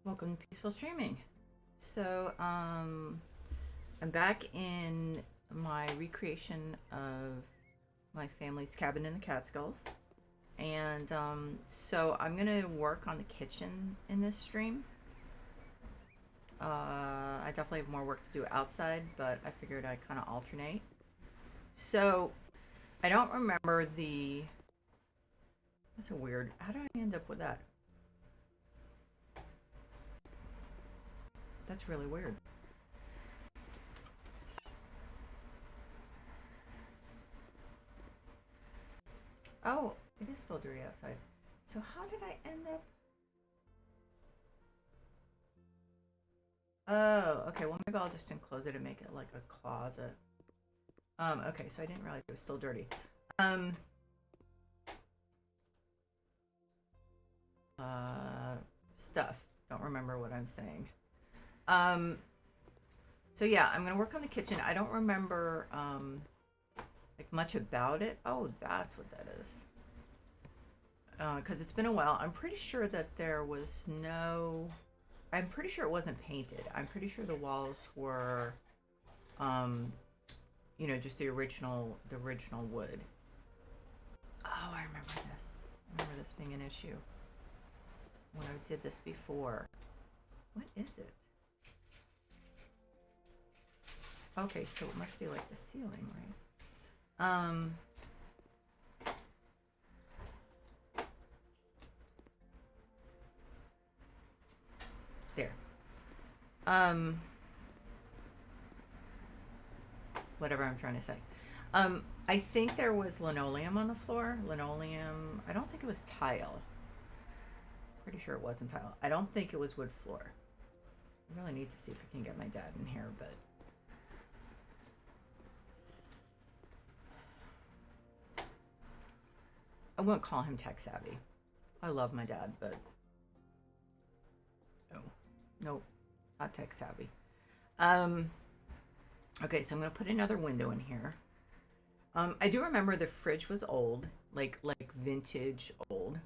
Welcome to Peaceful Streaming. So, I'm back in my recreation of my family's cabin in the Catskills. And so I'm going to work on the kitchen in this stream. I definitely have more work to do outside, but I figured I'd kind of alternate. So, I don't remember the... That's a weird... How did I end up with that? That's really weird. Oh, it is still dirty outside. So how did I end up? Oh, okay. Well, maybe I'll just enclose it and make it like a closet. Okay, so I didn't realize it was still dirty. Um, Stuff. Don't remember what I'm saying. So yeah, I'm gonna work on the kitchen. I don't remember, like much about it. Oh, that's what that is. Because it's been a while. I'm pretty sure that there was no... I'm pretty sure it wasn't painted. I'm pretty sure the walls were, just the original wood. Oh, I remember this. I remember this being an issue when I did this before. What is it? Okay, so it must be like the ceiling, right? There. Whatever I'm trying to say. I think there was linoleum on the floor. Linoleum, I don't think it was tile. Pretty sure it wasn't tile. I don't think it was wood floor. I really need to see if I can get my dad in here, but... I won't call him tech savvy. I love my dad, but... Oh, nope, not tech savvy. Okay, so I'm gonna put another window in here. I do remember the fridge was old, like vintage old.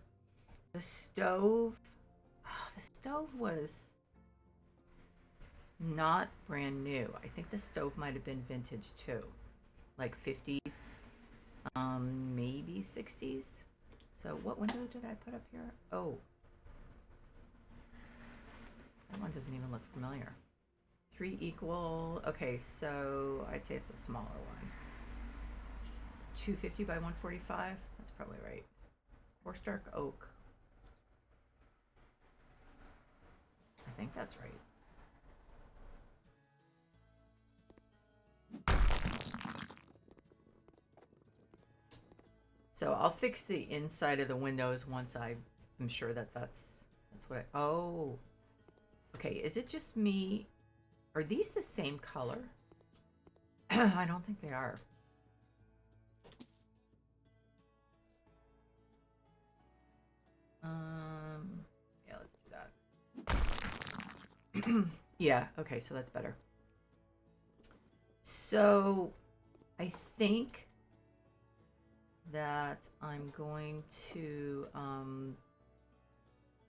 The stove was not brand new. I think the stove might have been vintage too, like 50s, maybe 60s. So what window did I put up here? Oh, that one doesn't even look familiar. 3 equal. Okay, so I'd say it's a smaller one. 250 by 145. That's probably right. Horse dark oak. I think that's right. So I'll fix the inside of the windows once I'm sure that that's what I... Oh. Okay, is it just me? Are these the same color? I don't think they are. Yeah, let's do that. Yeah, okay, so that's better. So I think that I'm going to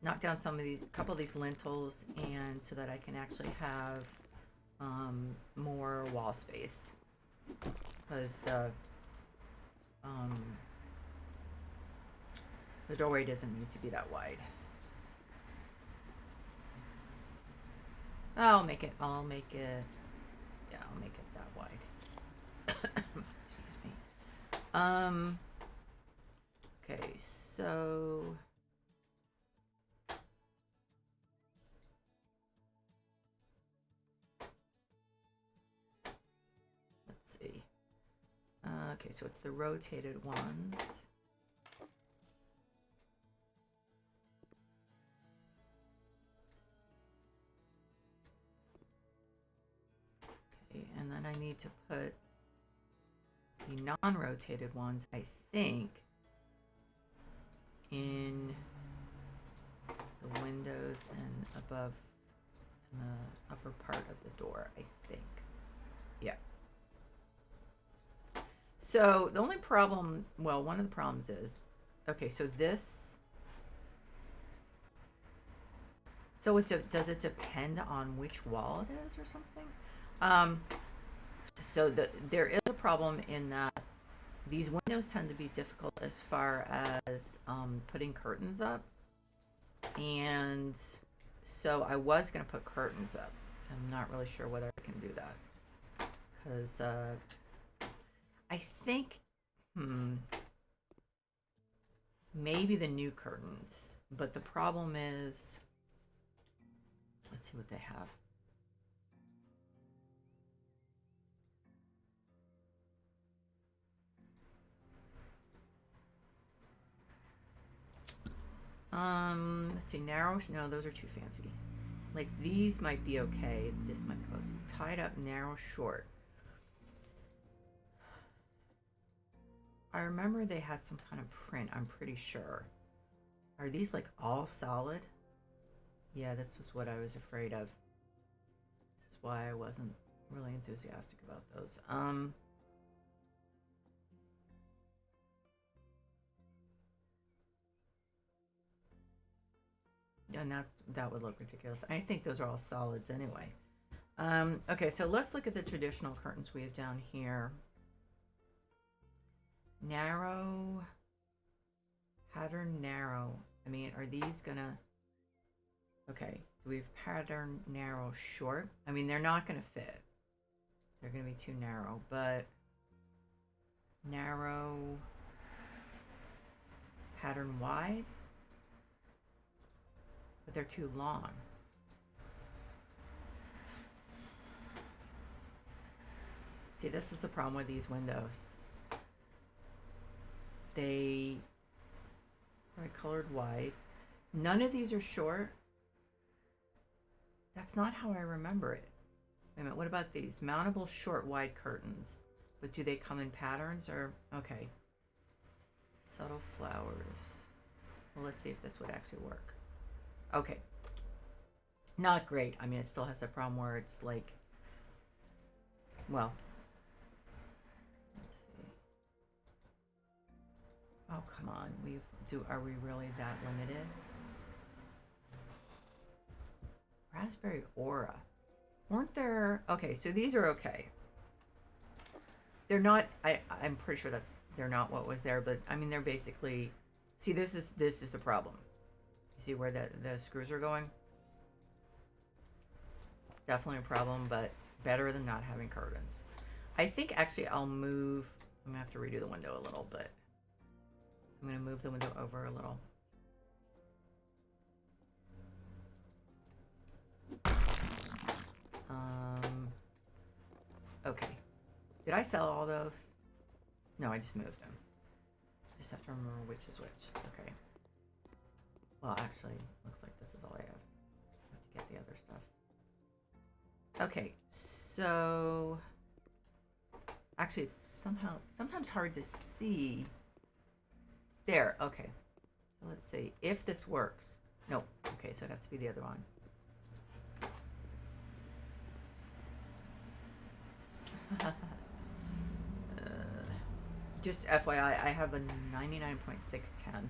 knock down a couple of these lintels, and so that I can actually have more wall space, because the doorway doesn't need to be that wide. I'll make it that wide. Excuse me. Okay, so let's see. Okay, so it's the rotated ones. Okay, and then I need to put the non-rotated ones, I think, in the windows and above, in the upper part of the door, I think. Yeah. So the only problem, well, one of the problems is, okay, so this So does it depend on which wall it is or something? Um, so there is a problem in that these windows tend to be difficult as far as putting curtains up. And so I was going to put curtains up. I'm not really sure whether I can do that. Because I think, maybe the new curtains. But the problem is, let's see what they have. Let's see, narrow. No, those are too fancy. Like these might be okay. This might be close. Tied up, narrow, short. I remember they had some kind of print. I'm pretty sure. Are these like all solid? Yeah, this was what I was afraid of. This is why I wasn't really enthusiastic about those. And that would look ridiculous. I think those are all solids anyway. Okay, so let's look at the traditional curtains we have down here. Narrow, pattern narrow. I mean, are these gonna... Okay, we have pattern narrow short. I mean, they're not gonna fit. They're gonna be too narrow, but narrow, pattern wide, but they're too long. See, this is the problem with these windows. They are colored wide. None of these are short. That's not how I remember it. Wait a minute, what about these? Mountable short wide curtains. But do they come in patterns or... Okay. Subtle flowers. Well, let's see if this would actually work. Okay. Not great. I mean, it still has the problem where it's like... Well... Let's see. Oh, come on. Are we really that limited? Raspberry Aura. Weren't there... Okay, so these are okay. They're not... I'm pretty sure they're not what was there, but I mean, they're basically... See, this is the problem. You see where the screws are going? Definitely a problem, but better than not having curtains. I think actually I'll move... I'm going to have to redo the window a little bit. I'm going to move the window over a little. Okay. Did I sell all those? No, I just moved them. Just have to remember which is which. Okay. Well, actually, looks like this is all I have. I have to get the other stuff. Okay, so... Actually, it's sometimes hard to see. There, okay. So let's see if this works. Nope. Okay, so it has to be the other one. Just FYI, I have a 99.610.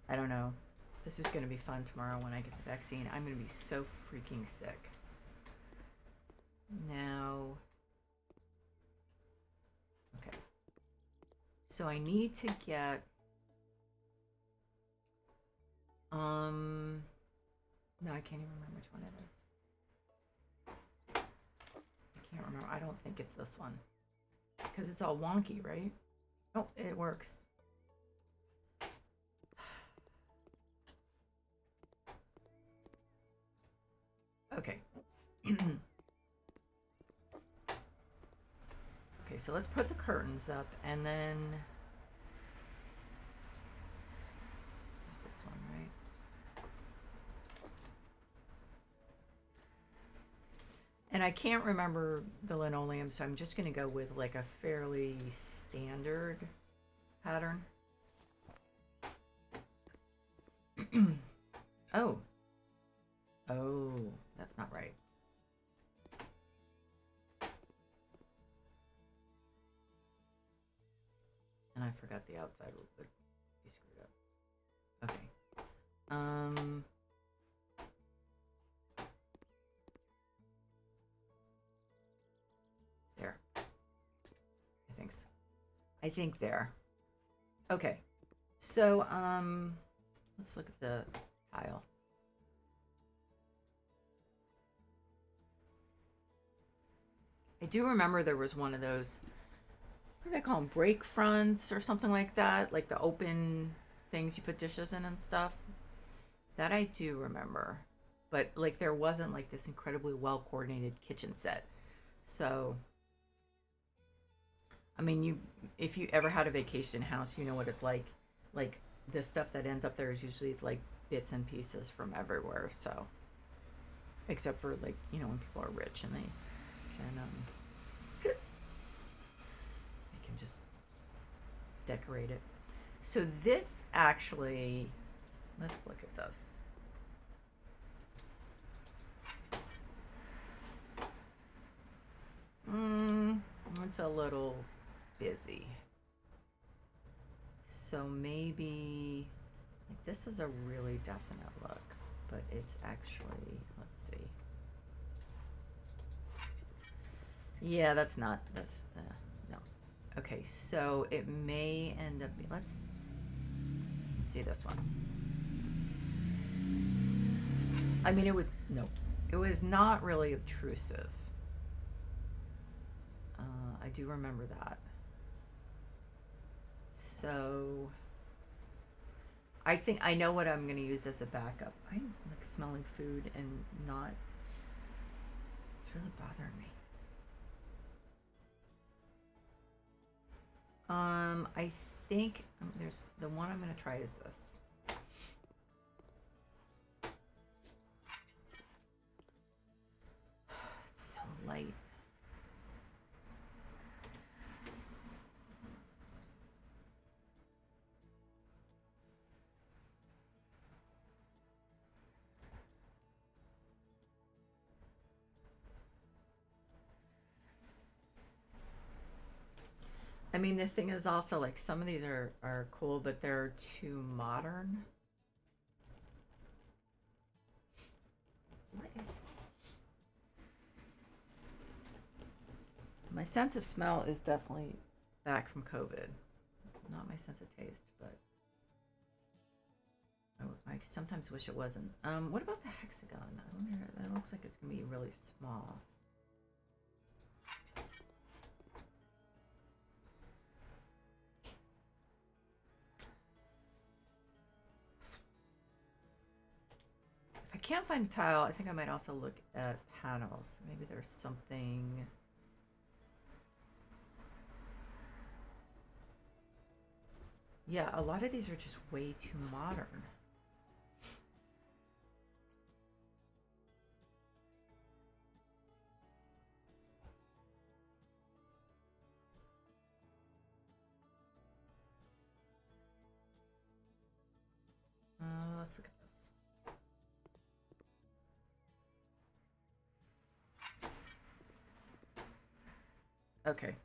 I don't know. This is going to be fun tomorrow when I get the vaccine. I'm going to be so freaking sick. Now... Okay. So I need to get... No, I can't even remember which one it is. I can't remember. I don't think it's this one. Because it's all wonky, right? Oh, it works. Okay. Okay, so let's put the curtains up and then... There's this one, right? And I can't remember the linoleum, so I'm just going to go with like a fairly standard pattern. Oh. Oh, that's not right. And I forgot the outside would be screwed up. Okay. I think there. Okay. So, let's look at the tile. I do remember there was one of those, what do they call them, break fronts or something like that, like the open things you put dishes in and stuff. That I do remember. But like there wasn't like this incredibly well coordinated kitchen set. So I mean, you if you ever had a vacation house, you know what it's like. Like the stuff that ends up there is usually like bits and pieces from everywhere. So except for like, you know, when people are rich and they can just decorate it. So this actually, let's look at this. It's a little busy. So maybe like this is a really definite look, but it's actually, let's see. Yeah, that's no. Okay, so it may end up, let's see this one. I mean, it was not really obtrusive. I do remember that. So I think I know what I'm going to use as a backup. I'm like smelling food and not, it's really bothering me. I think there's the one I'm going to try is this. It's so light. I mean, the thing is also like some of these are cool, but they're too modern. What is it? My sense of smell is definitely back from COVID. Not my sense of taste, but I sometimes wish it wasn't. What about the hexagon? I wonder, that looks like it's gonna be really small. If I can't find a tile, I think I might also look at panels. Maybe there's something. Yeah, a lot of these are just way too modern. Let's look at this. Okay.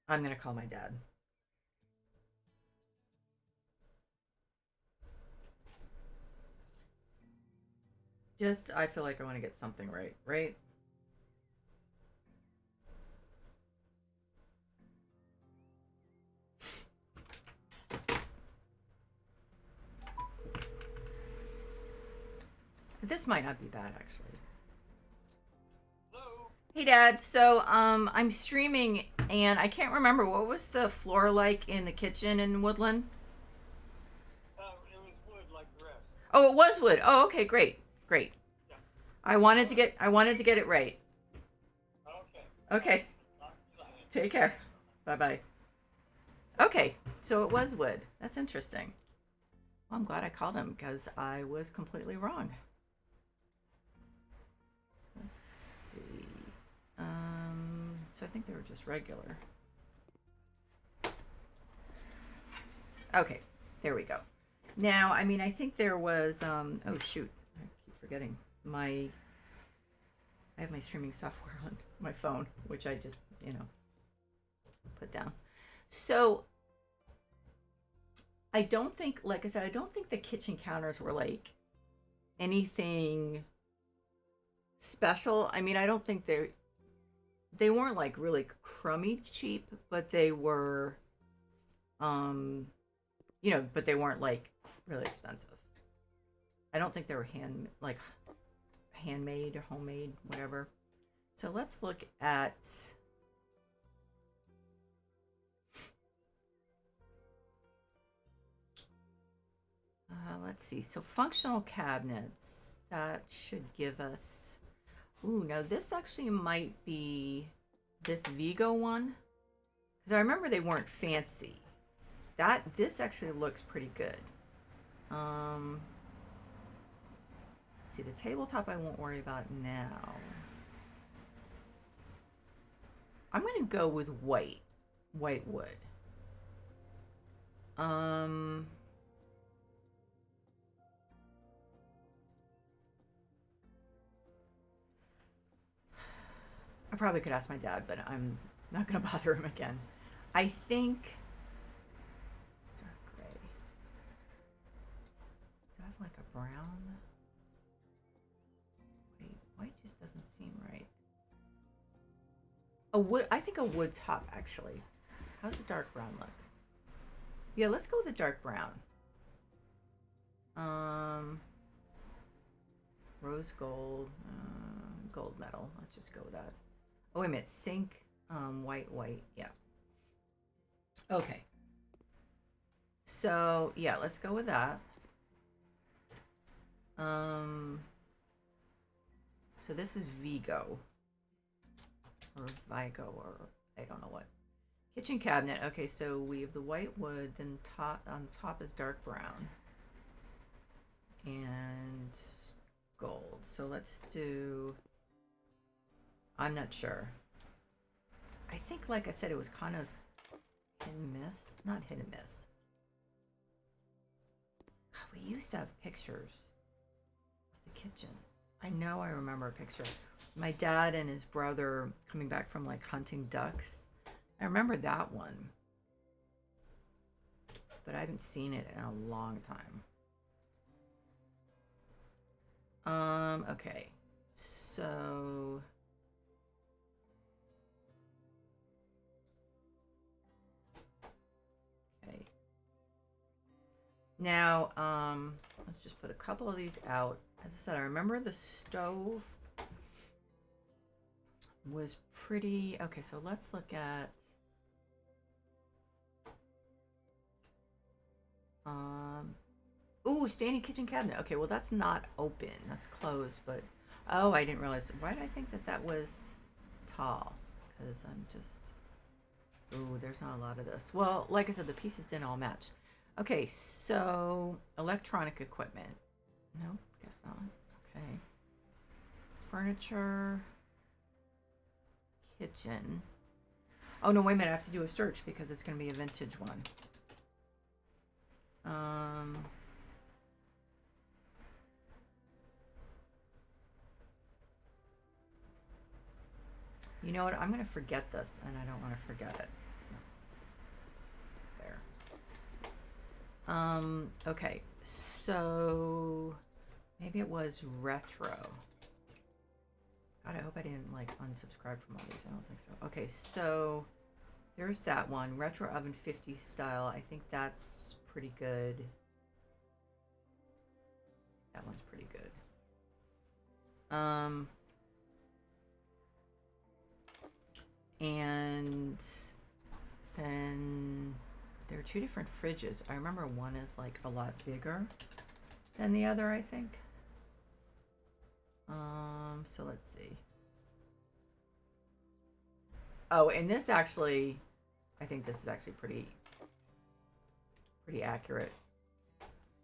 I'm gonna call my dad. Just, I feel like I want to get something right, right? This might not be bad, actually. Hello. Hey, Dad. So, I'm streaming, and I can't remember what was the floor like in the kitchen in Woodland. It was wood like the rest. Oh, it was wood. Oh, okay, great, great. Yeah. I wanted to get it right. Okay. Okay, take care. Bye bye. Okay, so it was wood. That's interesting. Well, I'm glad I called him because I was completely wrong. Let's see. So I think they were just regular. Okay, there we go. Now, I mean, I think there was, oh shoot, I keep forgetting. I have my streaming software on my phone, which I just, put down. So, I don't think, like I said, I don't think the kitchen counters were like anything special. I mean, I don't think they weren't like really crummy cheap, but they were, um, but they weren't like really expensive. I don't think they were handmade or homemade, whatever. So let's look at. Let's see. So functional cabinets, that should give us. Ooh, now this actually might be this Vigo one, because I remember they weren't fancy. This actually looks pretty good. Um, see, the tabletop I won't worry about now. I'm gonna go with white wood. Um, I probably could ask my dad, but I'm not gonna bother him again. I think dark gray. Do I have like a brown? Wait, white just doesn't seem right. A wood. I think a wood top actually. How's the dark brown look? Yeah, let's go with the dark brown. Rose gold, gold metal. Let's just go with that. Oh, wait a minute. Sink, white. Yeah. Okay. So, yeah, let's go with that. So this is Vigo. Or Vigo, or I don't know what. Kitchen cabinet. Okay, so we have the white wood, then on top is dark brown. And gold. So let's do. I'm not sure. I think, like I said, it was kind of hit and miss. Not hit and miss. We used to have pictures of the kitchen. I know I remember a picture. My dad and his brother coming back from like hunting ducks. I remember that one. But I haven't seen it in a long time. Okay. So okay. Now, let's just put a couple of these out. As I said, I remember the stove was pretty okay, so let's look at ooh, standing kitchen cabinet. Okay, well that's not open. That's closed, but oh, I didn't realize. Why did I think that was tall? Because I'm just ooh, there's not a lot of this. Well, like I said, the pieces didn't all match. Okay, so electronic equipment. No, guess not. Okay. Furniture. Kitchen. Oh no, wait a minute, I have to do a search because it's gonna be a vintage one. You know what? I'm gonna forget this, and I don't want to forget it. There. Okay. So maybe it was retro. God, I hope I didn't like unsubscribe from all these. I don't think so. Okay, so there's that one, retro oven 50 style. I think that's pretty good. That one's pretty good. And then there are two different fridges. I remember one is like a lot bigger than the other, I think. So let's see. Oh, and this actually, I think this is actually pretty accurate.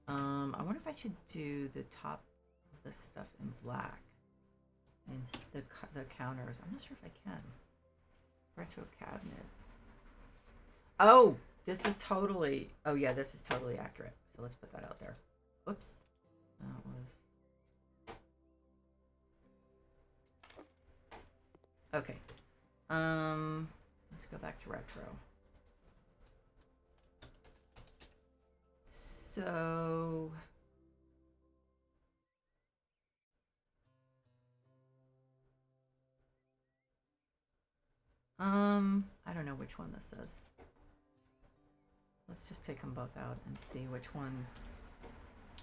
I wonder if I should do the top of this stuff in black and the counters. I'm not sure if I can. Retro cabinet. Oh, this is totally. Oh yeah, this is totally accurate. So let's put that out there. Oops. That was. Okay. Let's go back to retro. So I don't know which one this is. Let's just take them both out and see which one.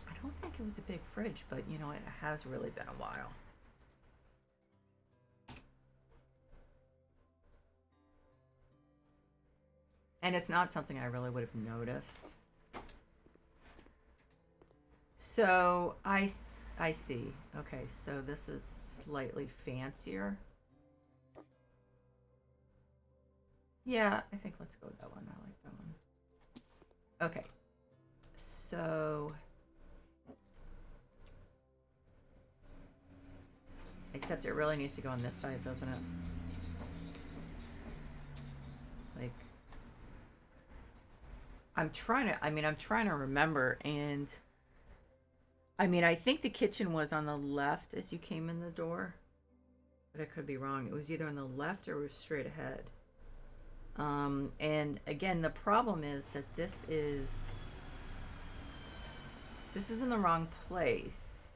I don't think it was a big fridge, but you know, it has really been a while. And it's not something I really would have noticed. So I see. Okay, so this is slightly fancier. Yeah, I think let's go with that one. I like that one. Okay, so except it really needs to go on this side, doesn't it? Like, I'm trying to remember, and I think the kitchen was on the left as you came in the door, but I could be wrong. It was either on the left or it was straight ahead. And again, the problem is that this is in the wrong place,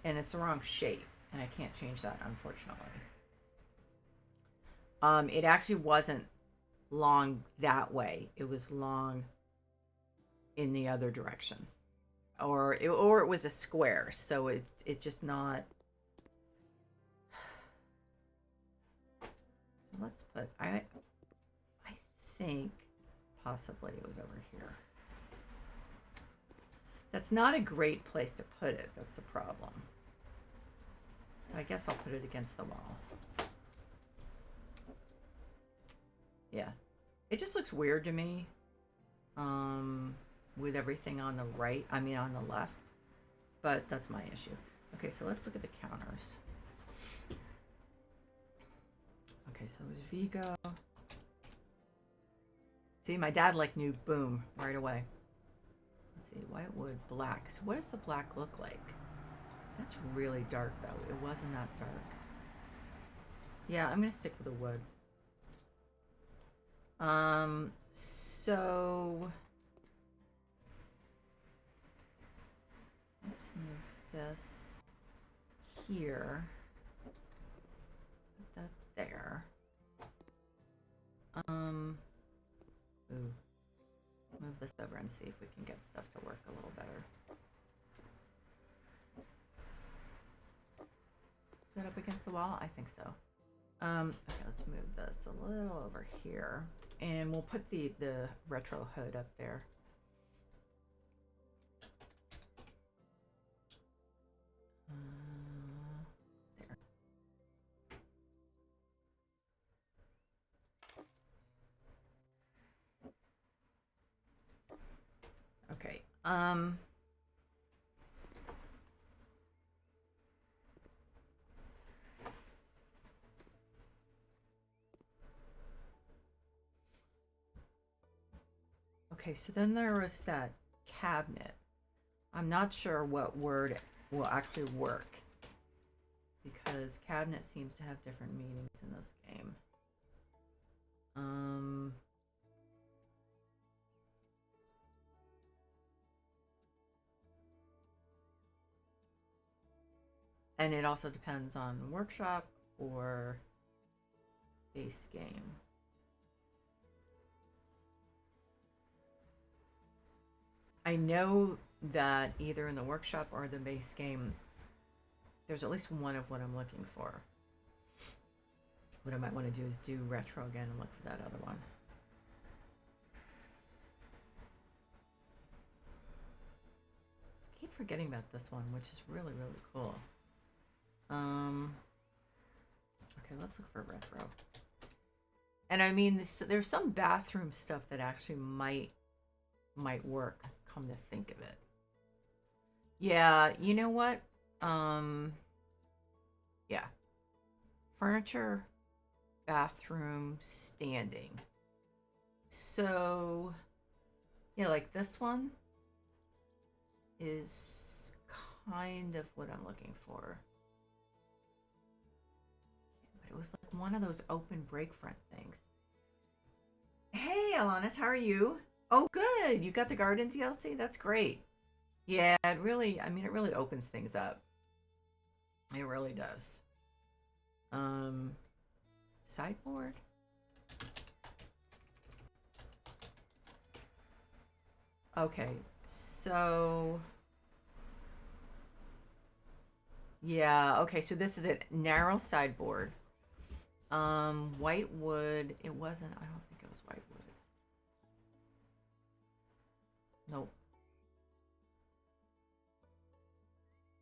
and it's the wrong shape, and I can't change that, unfortunately. It actually wasn't long that way. It was long in the other direction, or it was a square. So it's just not. Let's put I think possibly it was over here. That's not a great place to put it. That's the problem. So I guess I'll put it against the wall. Yeah. It just looks weird to me. With everything on the right, on the left. But that's my issue. Okay, so let's look at the counters. Okay, so it was Vigo. See, my dad knew boom right away. Let's see, white wood, black. So what does the black look like? That's really dark though. It wasn't that dark. Yeah, I'm gonna stick with the wood. So let's move this here. Put that there. Ooh. Move this over and see if we can get stuff to work a little better. Is that up against the wall? I think so. Okay, let's move this a little over here. And we'll put the retro hood up there. There. Okay. Okay, so then there was that cabinet. I'm not sure what word will actually work, because cabinet seems to have different meanings in this game. And it also depends on workshop or base game. I know that either in the workshop or the base game, there's at least one of what I'm looking for. What I might want to do is do retro again and look for that other one. I keep forgetting about this one, which is really, really cool. Okay, let's look for retro. And there's some bathroom stuff that actually might work, come to think of it. Yeah, you know what? Yeah. Furniture, bathroom, standing. So, yeah, like this one is kind of what I'm looking for. But it was like one of those open break front things. Hey, Alanis, how are you? Oh, good. You got the garden DLC? That's great. Yeah, it really opens things up. It really does. Sideboard. Okay, so yeah, okay, so this is a narrow sideboard. White wood. It wasn't. I don't think it was white wood. Nope.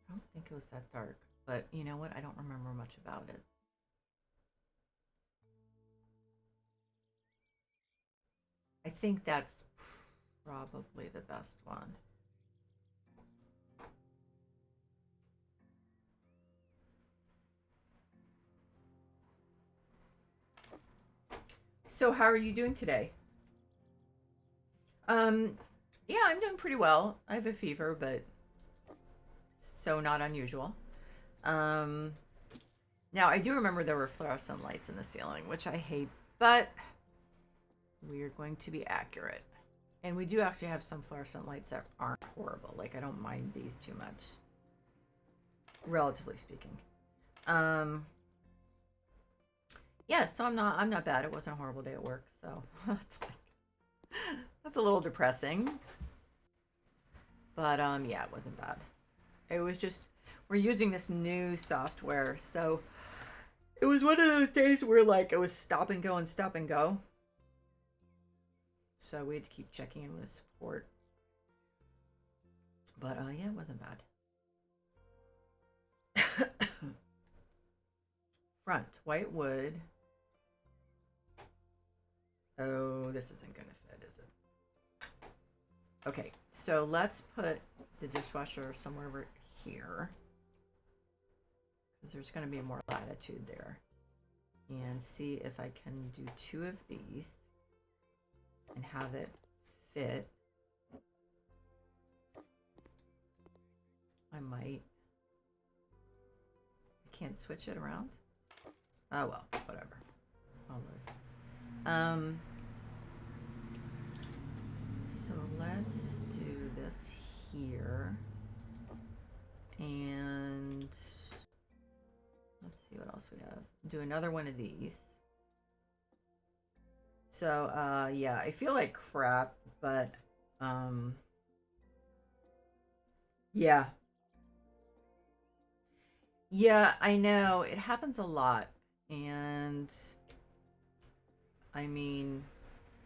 I don't think it was that dark. But you know what? I don't remember much about it. I think that's probably the best one. So, how are you doing today? Um, yeah, I'm doing pretty well. I have a fever, but so not unusual. Um, Now I do remember there were fluorescent lights in the ceiling, which I hate, but we are going to be accurate. And we do actually have some fluorescent lights that aren't horrible. Like I don't mind these too much, relatively speaking. Um, yeah, so I'm not bad. It wasn't a horrible day at work, so that's a little depressing. But yeah, it wasn't bad. It was just we're using this new software, so it was one of those days where like it was stop and go and stop and go. So we had to keep checking in with support. But yeah, it wasn't bad. Front, white wood. Oh, this isn't gonna fit, is it? Okay, so let's put the dishwasher somewhere over here. Because there's gonna be more latitude there. And see if I can do two of these and have it fit. I might. I can't switch it around. Oh well, whatever. I'll live. So let's do this here. And let's see what else we have. Do another one of these. So yeah, I feel like crap, but yeah. Yeah, I know. It happens a lot. And I mean,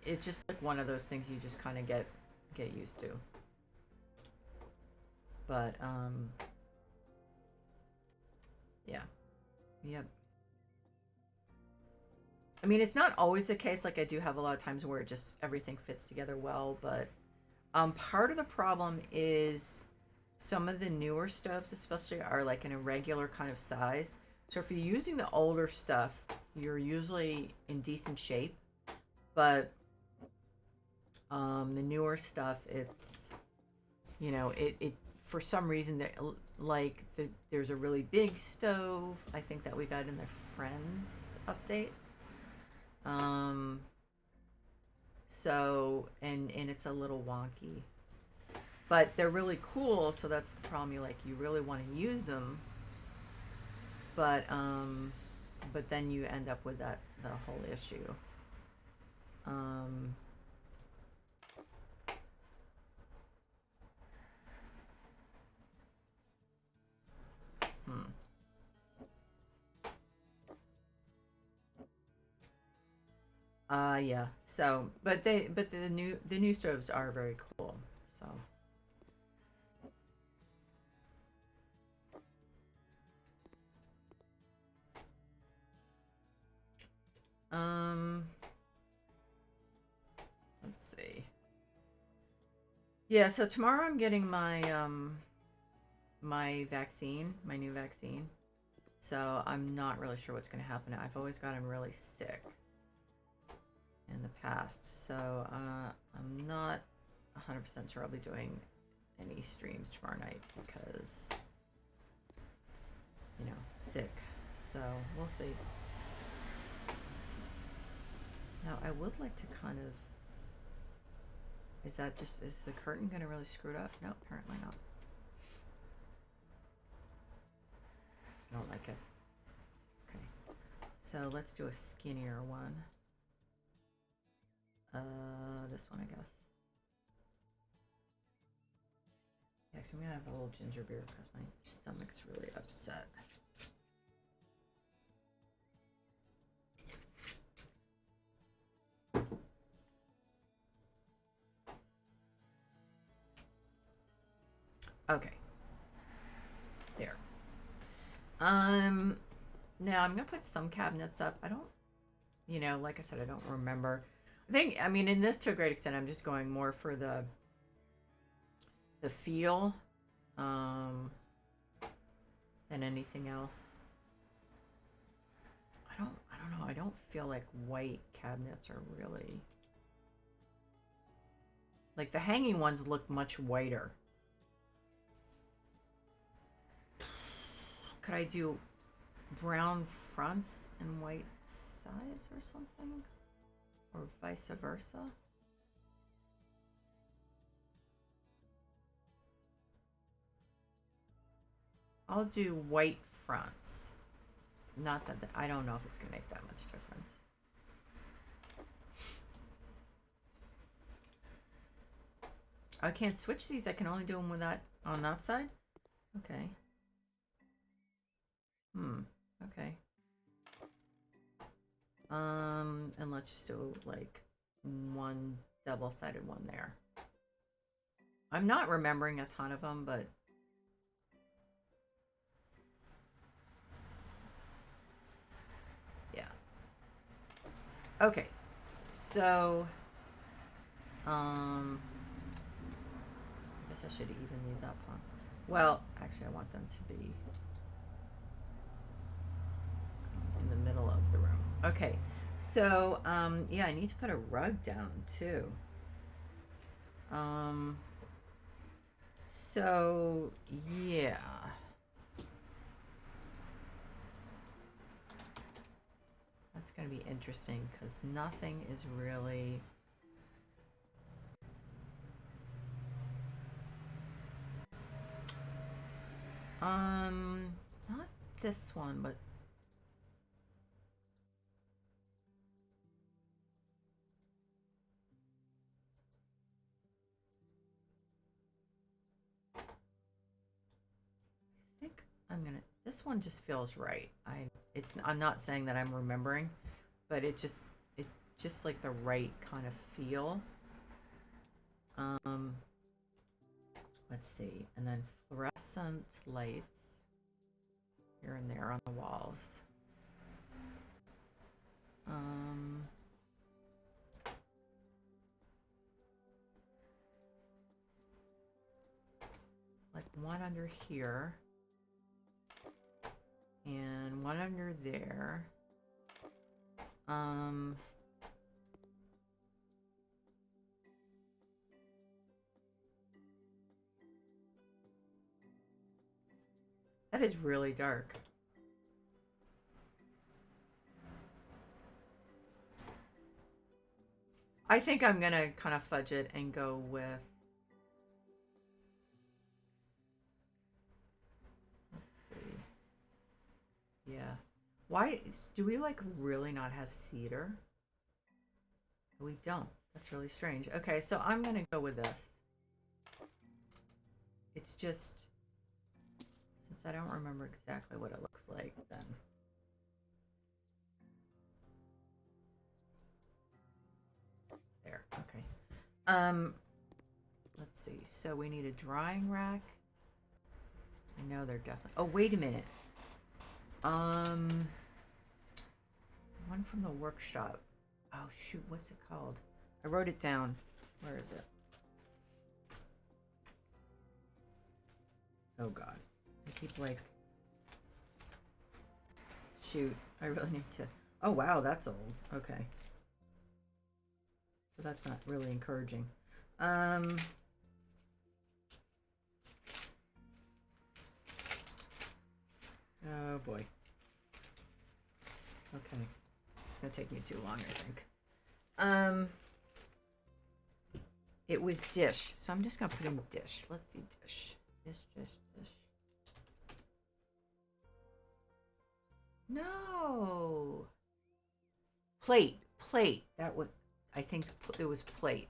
it's just like one of those things you just kind of get used to. But yeah. Yep. I mean, it's not always the case. Like I do have a lot of times where it just everything fits together well, but part of the problem is some of the newer stoves, especially, are like an irregular kind of size. So if you're using the older stuff, you're usually in decent shape, but the newer stuff, it's it for some reason that there's a really big stove. I think that we got in the Friends update. Um, so and it's a little wonky, but they're really cool. So that's the problem. You really want to use them, but then you end up with the whole issue. Um, hmm. Yeah. So, but the new stoves are very cool. So, um, let's see. Yeah. So tomorrow I'm getting my vaccine, my new vaccine. So I'm not really sure what's going to happen. I've always gotten really sick in the past. So I'm not 100% sure I'll be doing any streams tomorrow night because, sick. So we'll see. Now I would like to kind of. Is the curtain going to really screw it up? No, apparently not. I don't like it. Okay. So let's do a skinnier one. This one, I guess. Actually, I'm gonna have a little ginger beer because my stomach's really upset. Okay. There. Now I'm gonna put some cabinets up. I don't, like I said, I don't remember. I mean, in this to a great extent, I'm just going more for the feel, than anything else. I don't know. I don't feel like white cabinets are really, like the hanging ones look much whiter. Could I do brown fronts and white sides or something? Or vice versa? I'll do white fronts. Not that, I don't know if it's going to make that much difference. I can't switch these. I can only do them with that on that side? Okay. Okay. And let's just do like one double-sided one there. I'm not remembering a ton of them, but yeah. Okay. So, I guess I should even these up, huh? Well, actually, I want them to be in the middle of the room. Okay. So, yeah, I need to put a rug down too. So, yeah. That's going to be interesting because nothing is really... not this one, but... I think I'm gonna... This one just feels right. I'm not saying that I'm remembering, but it's just like the right kind of feel. Let's see, and then fluorescent lights here and there on the walls. Like one under here and one under there. That is really dark. I think I'm gonna kind of fudge it and go with... Let's see. Yeah. Why do we like really not have cedar? We don't. That's really strange. Okay, so I'm gonna go with this. It's just, since I don't remember exactly what it looks like, then. There, okay. Let's see. So we need a drying rack. I know they're definitely... Oh, wait a minute. One from the workshop. Oh, shoot. What's it called? I wrote it down. Where is it? Oh, God. I keep, like... Shoot. I really need to... Oh, wow. That's old. Okay. So that's not really encouraging. Oh, boy. Okay. It's going to take me too long, I think. It was dish. So I'm just going to put in dish. Let's see, dish. Dish. No. Plate. That would... I think it was plate.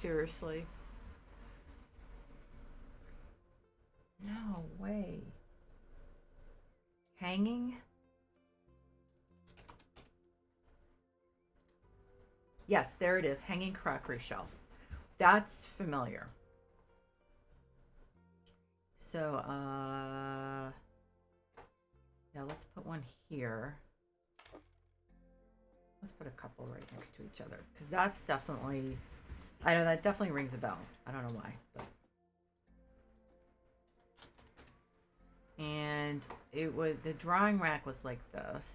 Seriously? No way. Hanging? Yes, there it is. Hanging crockery shelf. That's familiar. So, yeah, let's put one here. Let's put a couple right next to each other because that's definitely, I know that definitely rings a bell. I don't know why, but. And it was, the drawing rack was like this.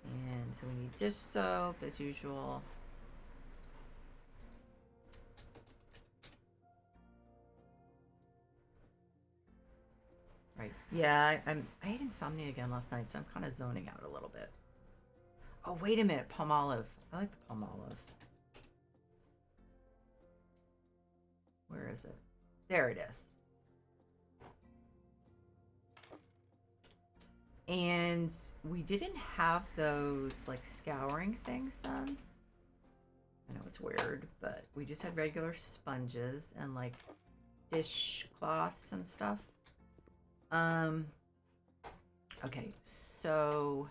And so we need dish soap as usual. Right. Yeah, I had insomnia again last night, so I'm kind of zoning out a little bit. Oh, wait a minute. Palm olive. I like the palm olive. Where is it? There it is. And we didn't have those like scouring things done. I know it's weird, but we just had regular sponges and like dishcloths and stuff. Okay, so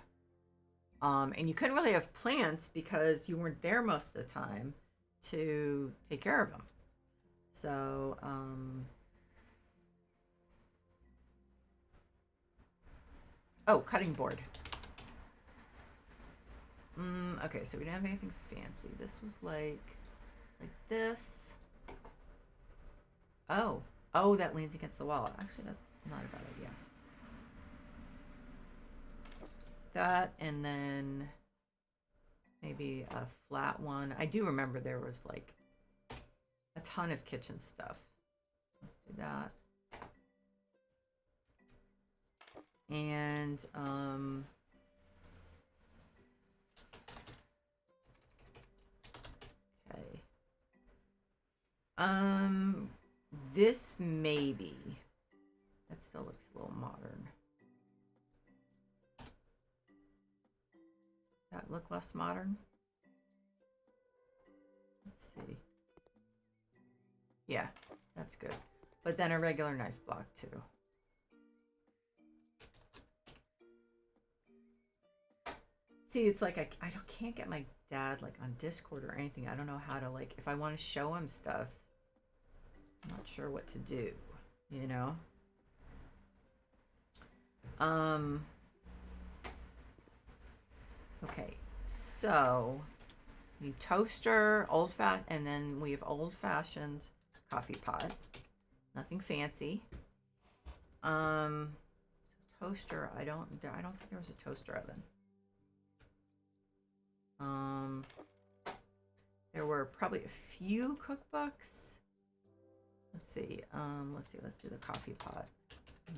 and you couldn't really have plants because you weren't there most of the time to take care of them. So, oh, cutting board. Okay, so we didn't have anything fancy. This was like this. Oh, that leans against the wall. Actually, that's not a bad idea. That, and then maybe a flat one. I do remember there was like a ton of kitchen stuff. Let's do that. And okay. This maybe. That still looks a little modern. That look less modern? Let's see. Yeah, that's good. But then a regular knife block too. See, it's like I can't get my dad like on Discord or anything. I don't know how to like if I want to show him stuff. I'm not sure what to do, you know? Okay, so we need toaster, and then we have old-fashioned coffee pot. Nothing fancy. Toaster, I don't think there was a toaster oven. There were probably a few cookbooks. Let's see, let's do the coffee pot.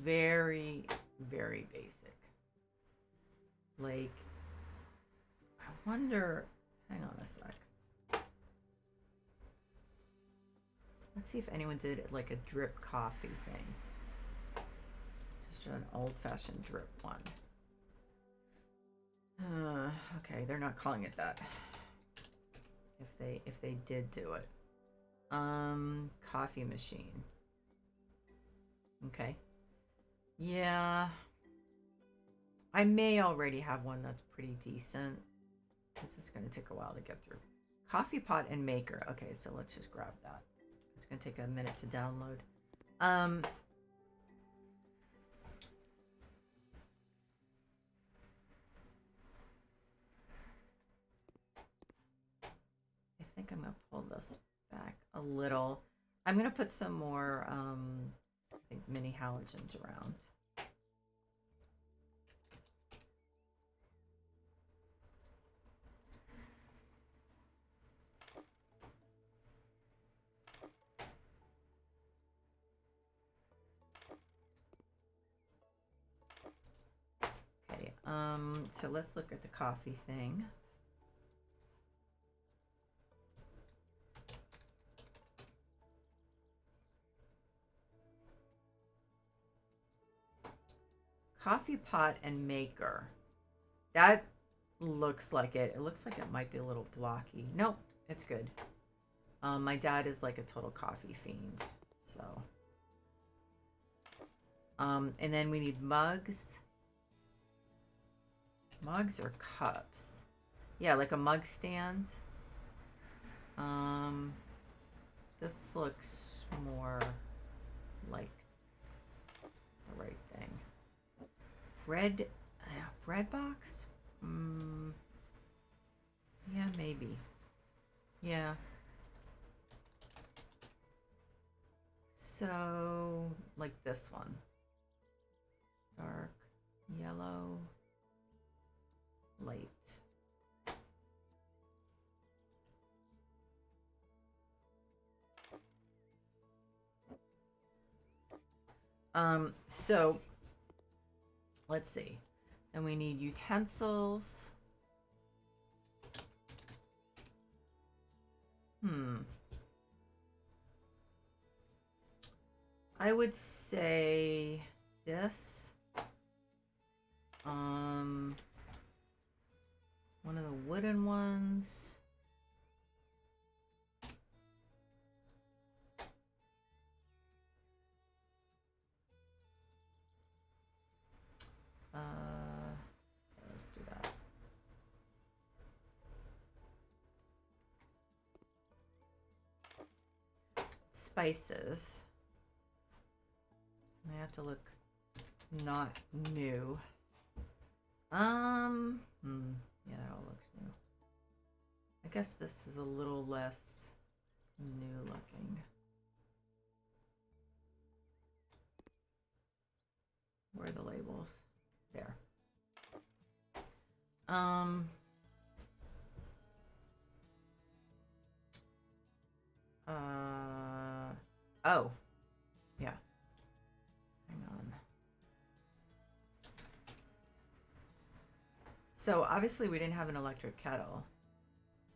Very, very basic. Like, I wonder, hang on a sec. Let's see if anyone did like a drip coffee thing. Just an old-fashioned drip one. Okay, they're not calling it that. If they did do it. Coffee machine. Okay. Yeah. I may already have one that's pretty decent. This is going to take a while to get through. Coffee pot and maker. Okay, so let's just grab that. It's going to take a minute to download. I think I'm going to pull this back a little. I'm going to put some more, I think, mini halogens around. Okay, so let's look at the coffee thing. Coffee pot and maker. That looks like it. It looks like it might be a little blocky. Nope, it's good. My dad is like a total coffee fiend, so. And then we need mugs. Mugs or cups? Yeah, like a mug stand. This looks more like the right thing. Bread box? Yeah, maybe. Yeah. So, like this one. Dark, yellow, light. So let's see. Then we need utensils. I would say this. One of the wooden ones. Let's do that. Spices. They have to look not new. Yeah, that all looks new. I guess this is a little less new looking. Where are the labels? There. Oh. Yeah. Hang on. So obviously we didn't have an electric kettle.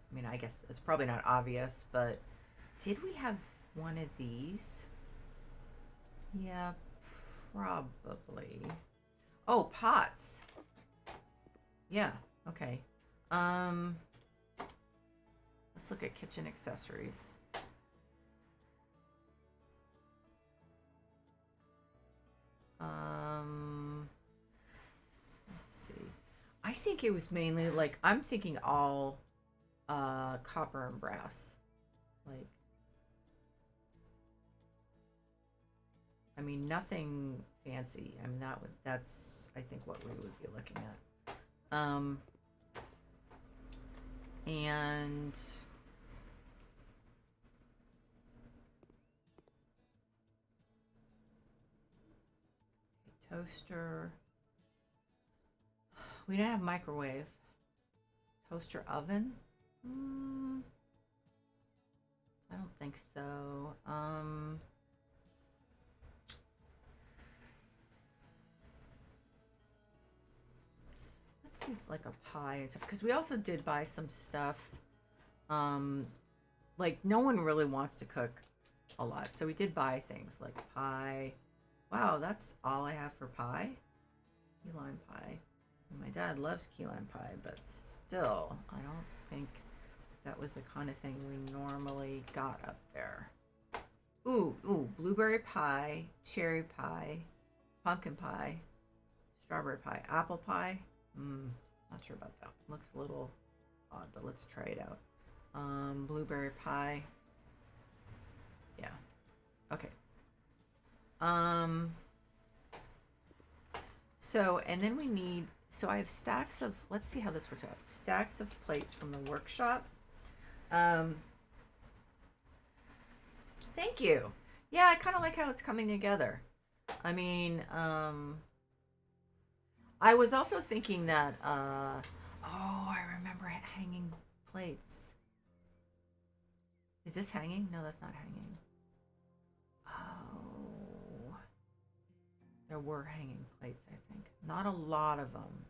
I mean, I guess it's probably not obvious, but did we have one of these? Yeah, probably. Oh, pots. Yeah, okay. Let's look at kitchen accessories. Let's see. I think it was mainly like I'm thinking all copper and brass. Like I mean nothing fancy. I mean that's I think what we would be looking at. And toaster. We didn't have microwave. Toaster oven? I don't think so. Let's do like a pie and stuff because we also did buy some stuff. Like no one really wants to cook a lot, so we did buy things like pie. Wow, that's all I have for pie. Key lime pie. My dad loves key lime pie, but still, I don't think that was the kind of thing we normally got up there. Ooh, blueberry pie, cherry pie, pumpkin pie, strawberry pie, apple pie. Not sure about that. Looks a little odd, but let's try it out. Blueberry pie. Yeah. Okay. So, and then we need, so I have stacks of, let's see how this works out. Stacks of plates from the workshop. Thank you. Yeah, I kind of like how it's coming together. I mean, I was also thinking that, oh, I remember hanging plates. Is this hanging? No, that's not hanging. Oh. There were hanging plates, I think. Not a lot of them.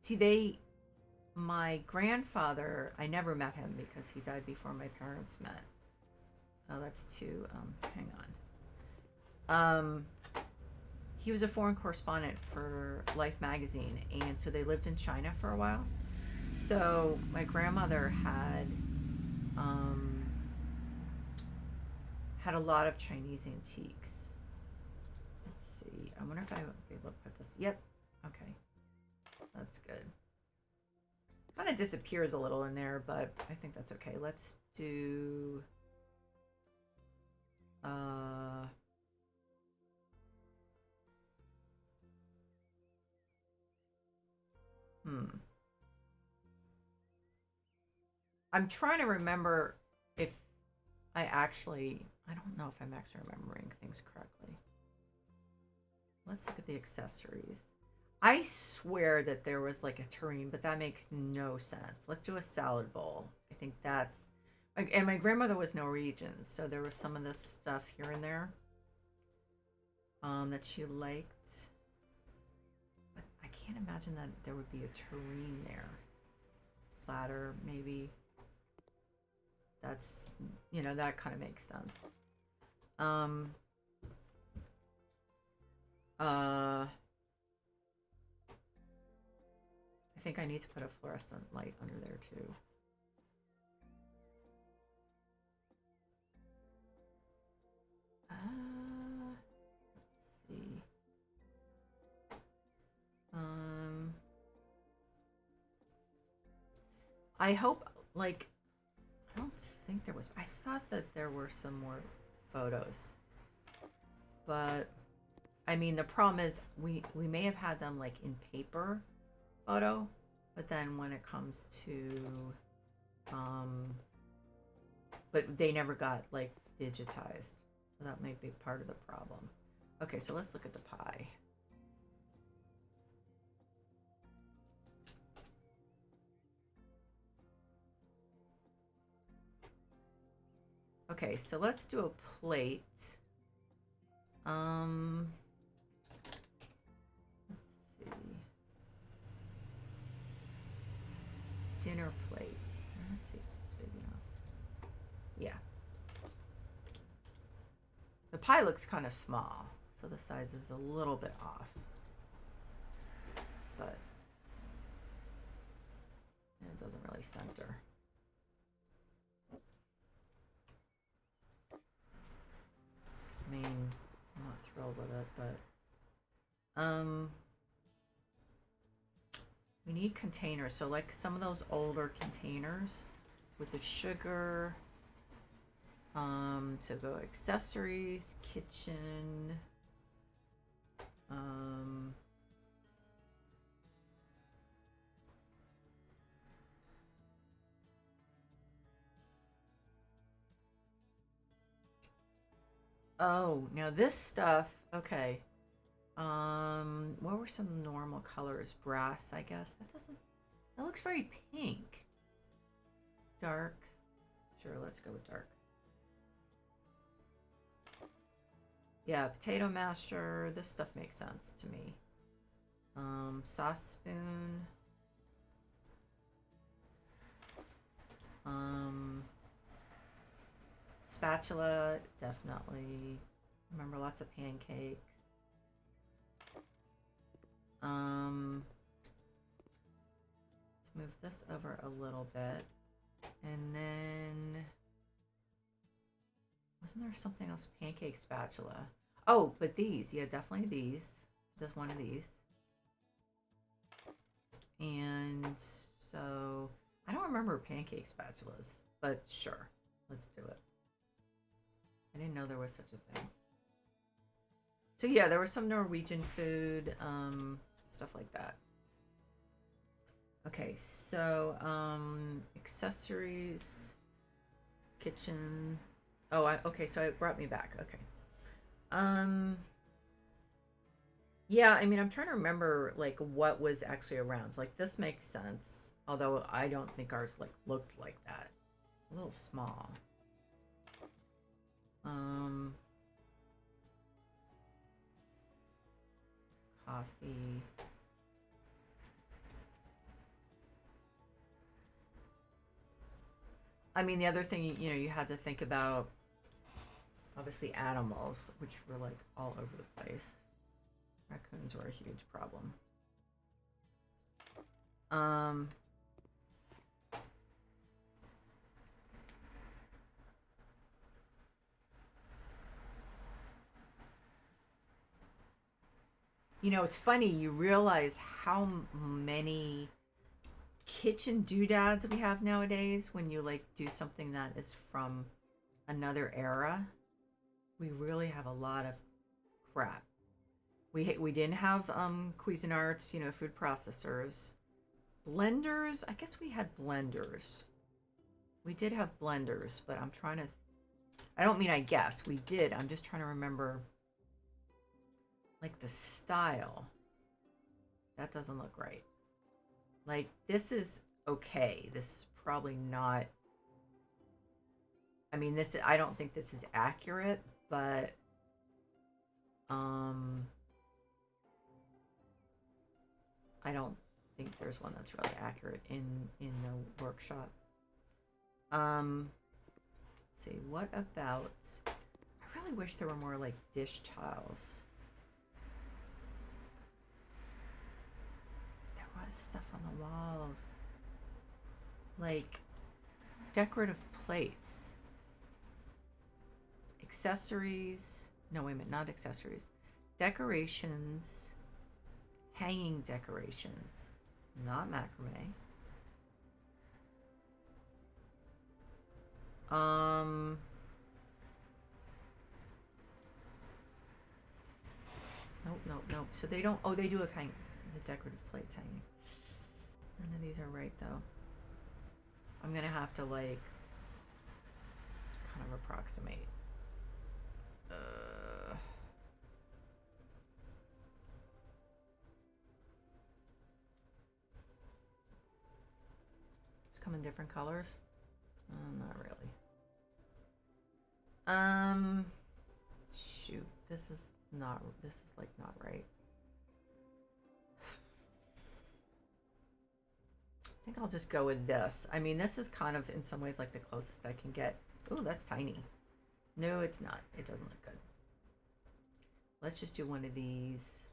See, my grandfather, I never met him because he died before my parents met. Oh, that's too, hang on. he was a foreign correspondent for Life magazine, and so they lived in China for a while. So my grandmother um, had a lot of Chinese antiques. Let's see. I wonder if I would be able to put this. Yep. Okay. That's good. Kind of disappears a little in there, but I think that's okay. Let's do. Hmm. I'm trying to remember if I actually. I don't know if I'm actually remembering things correctly. Let's look at the accessories. I swear that there was like a tureen, but that makes no sense. Let's do a salad bowl. I think that's. And my grandmother was Norwegian, so there was some of this stuff here and there that she liked. But I can't imagine that there would be a tureen there. Platter, maybe. That's, that kind of makes sense. I think I need to put a fluorescent light under there too. Let's see. I hope, like, I don't think there was. I thought that there were some more photos, but I mean, the problem is we may have had them like in paper photo, but then when it comes to, but they never got like digitized, so that might be part of the problem. Okay, so let's look at the pie. Okay, so let's do a plate. Let's see. Dinner plate. Let's see if it's big enough. Yeah. The pie looks kind of small, so the size is a little bit off. But it doesn't really center. I mean, I'm not thrilled with it, but we need containers. So like some of those older containers with the sugar. So go accessories, kitchen. Oh, now this stuff, okay. What were some normal colors? Brass, I guess. That looks very pink. Dark. Sure, let's go with dark. Yeah, potato masher. This stuff makes sense to me. Sauce spoon. Spatula, definitely. Remember lots of pancakes. Let's move this over a little bit. And then wasn't there something else? Pancake spatula. Oh, but these. Yeah, definitely these. There's one of these. And so I don't remember pancake spatulas, but sure. Let's do it. I didn't know there was such a thing. So yeah, there was some Norwegian food, stuff like that. Okay, so accessories, kitchen. Oh, okay, so it brought me back. Okay. Yeah, I mean, I'm trying to remember like what was actually around. So, like this makes sense, although I don't think ours like looked like that. A little small. Coffee. I mean, the other thing, you had to think about, obviously, animals, which were like all over the place. Raccoons were a huge problem. Um, you know, it's funny, you realize how many kitchen doodads we have nowadays when you like do something that is from another era. We really have a lot of crap. We didn't have Cuisinarts, you know, food processors. Blenders, I guess we had blenders. We did have blenders, but I'm trying to I don't mean I guess. We did. I'm just trying to remember like the style. That doesn't look right. Like this is okay. This is probably not I mean this I don't think this is accurate, but I don't think there's one that's really accurate in the workshop. Let's see, what about I really wish there were more like dish tiles. There was stuff on the walls. Like decorative plates. Accessories. No, wait a minute, not accessories. Decorations. Hanging decorations. Not macrame. Nope. So they don't. Oh, they do have the decorative plates hanging. None of these are right though. I'm gonna have to like kind of approximate. It's come in different colors. Not really. Shoot, this is like not right. I think I'll just go with this. I mean, this is kind of in some ways like the closest I can get. Ooh, that's tiny. No, it's not. It doesn't look good. Let's just do one of these.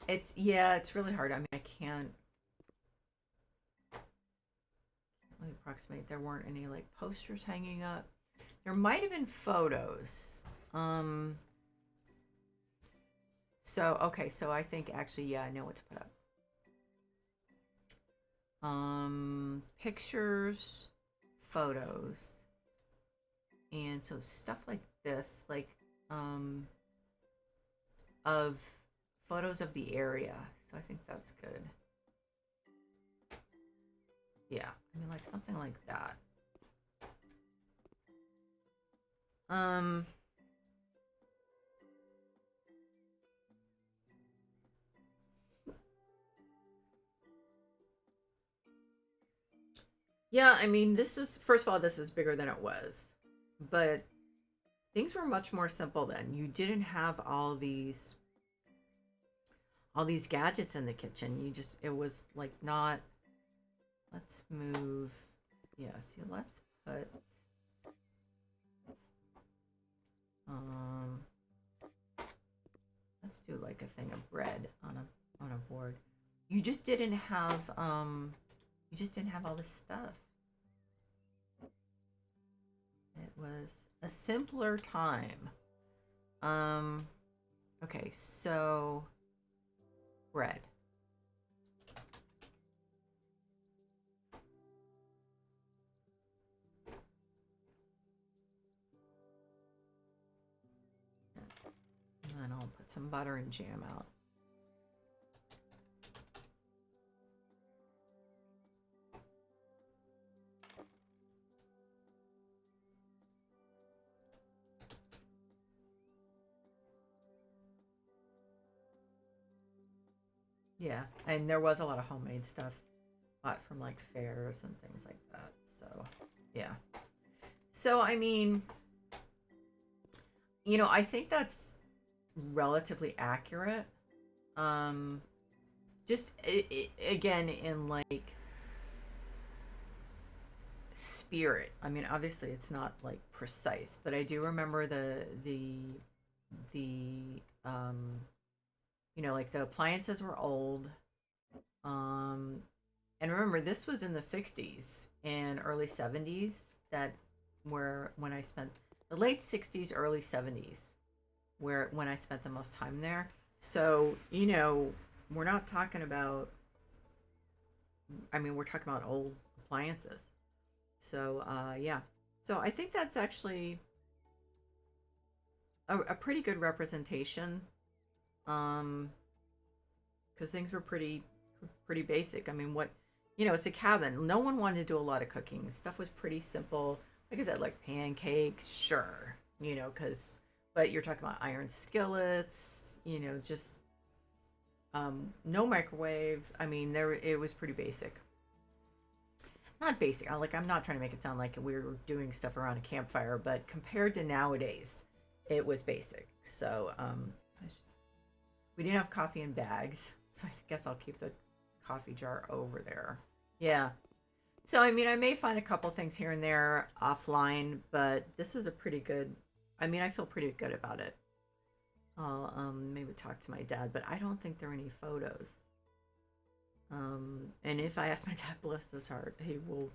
It's really hard. I mean, I can't really approximate. There weren't any like posters hanging up. There might have been photos. So okay, so I think actually, yeah, I know what to put up. Pictures, photos, and so stuff like this, like of photos of the area. So I think that's good. Yeah, I mean like something like that. Yeah, I mean, this is, first of all, this is bigger than it was, but things were much more simple then. You didn't have all these gadgets in the kitchen. It was like not, let's move, yeah, see, let's put, let's do like a thing of bread on a board. You just didn't have, all this stuff. It was a simpler time. Okay, so bread. And then I'll put some butter and jam out. Yeah, and there was a lot of homemade stuff bought from like fairs and things like that. So, yeah. So, I mean, you know, I think that's relatively accurate. Just again in like spirit. I mean, obviously it's not like precise, but I do remember the the like the appliances were old. Um, and remember, this was in the 60s and early 70s that where when I spent the late 60s, early 70s, where when I spent the most time there. So, we're not talking about, I mean, we're talking about old appliances. So, yeah. So I think that's actually a pretty good representation. Um, because things were pretty basic. I mean, it's a cabin. No one wanted to do a lot of cooking. Stuff was pretty simple. Like I said, like pancakes, sure, but you're talking about iron skillets, just no microwave. I mean, it was pretty basic. Not basic. Like I'm not trying to make it sound like we were doing stuff around a campfire, but compared to nowadays, it was basic. So we didn't have coffee in bags, so I guess I'll keep the coffee jar over there. Yeah. So I mean, I may find a couple things here and there offline, but this is a pretty good. I mean, I feel pretty good about it. I'll maybe talk to my dad, but I don't think there are any photos. And if I ask my dad, bless his heart, he will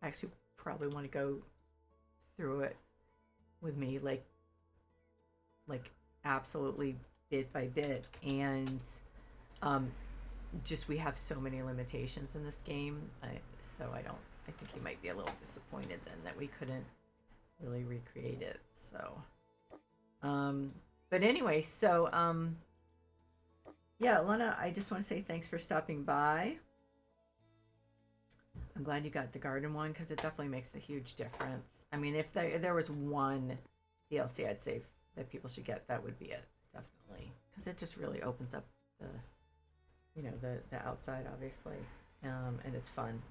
actually probably want to go through it with me, like absolutely bit by bit. And um, just we have so many limitations in this game, so I think he might be a little disappointed then that we couldn't really recreate it. So, but anyway, so yeah, Lena, I just want to say thanks for stopping by. I'm glad you got the garden one because it definitely makes a huge difference. I mean, if there was one DLC I'd say that people should get, that would be it, definitely, because it just really opens up the outside, obviously, and it's fun.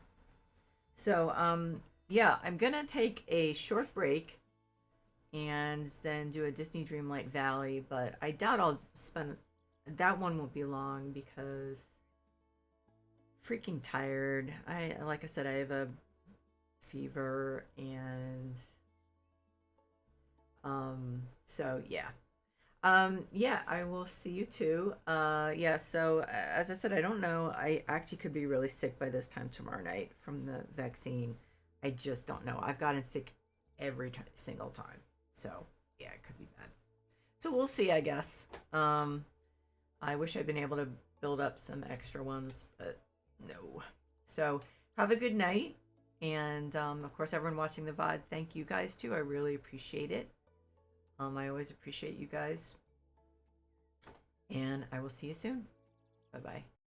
So yeah, I'm gonna take a short break and then do a Disney Dreamlight Valley, but I doubt I'll spend that one won't be long because freaking tired. Like I said, I have a fever and so yeah. Yeah, I will see you too. Yeah, so as I said, I don't know. I actually could be really sick by this time tomorrow night from the vaccine. I just don't know. I've gotten sick every single time. So, yeah, it could be bad. So we'll see, I guess. I wish I'd been able to build up some extra ones, but no. So, have a good night. And of course, everyone watching the VOD, thank you guys too. I really appreciate it. I always appreciate you guys. And I will see you soon. Bye bye.